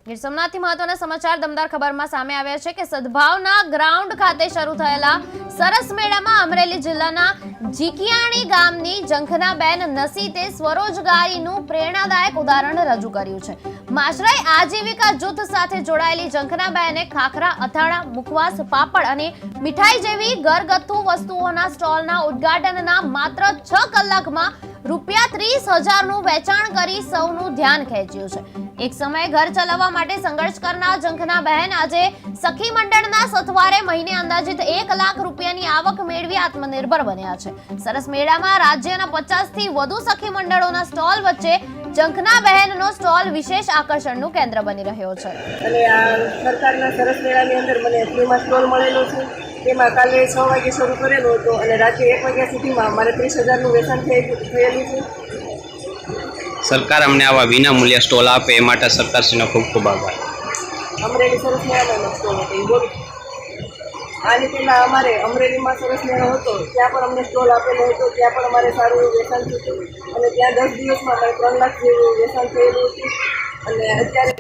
ગીર સોમનાથથી મહત્વના સમાચાર દમદાર ખબરમાં સામે આવ્યા છે કે સદભાવના ગ્રાઉન્ડ ખાતે શરૂ થયેલા સરસ મેળામાં અમરેલી જિલ્લાના જીકિયાણી ગામની ઝંખનાબેન નસીતે સ્વરોજગારીનું પ્રેરણાદાયક ઉદાહરણ રજૂ કર્યું છે। માશરાઈ આજીવિકા જૂથ સાથે જોડાયેલી ઝંખનાબેને ખાખરા, અથાણા, મુખવાસ, પાપડ અને મીઠાઈ જેવી ઘરગથ્થુ વસ્તુઓના સ્ટોલના ઉદ્ઘાટનના માત્ર 6 કલાકમાં ₹30,000નું વેચાણ કરી સૌનું ધ્યાન ખેંચ્યું છે। એક સમયે ઘર ચલાવવા માટે સંઘર્ષ કરનાર ઝંખનાબેન આજે સખી મંડળના સથવારે મહિને અંદાજિત ₹1 લાખ આવક મેળવી આત્મનિર્ભર બન્યા છે। સરસ મેળામાં રાજ્યના 50થી વધુ સખી મંડળોના સ્ટોલ વચ્ચે ઝંખનાબહેનનો સ્ટોલ વિશેષ આકર્ષણનું કેન્દ્ર બની રહ્યો છે। અને આ સરકારના સરસ મેળાની અંદર મને ફ્રીમાં સ્ટોલ મળેલો છે। તેમાં કાલે 6 વાગે શરૂ કરેલો હતો અને રાત્રે 1 વાગ્યા સુધીમાં મારે 30,000નું વેચાણ થયેલું છે। સરકાર અમને આવા વિના મૂલ્ય સ્ટોલ આપે એ માટે સરકારશ્રીનો ખૂબ ખૂબ આભાર। અમરેલી સરસ મેળાનો સ્ટોલ હતો એ બોલ આની પહેલાં અમારે અમરેલીમાં સરસ મેળો હતો, ત્યાં પણ અમને સ્ટોલ આપેલો હતો, ત્યાં પણ અમારે સારું એવું વેચાણ થયું અને ત્યાં 10 દિવસમાં અમારે 3 લાખ જેવું વેચાણ થયેલું હતું અને અત્યારે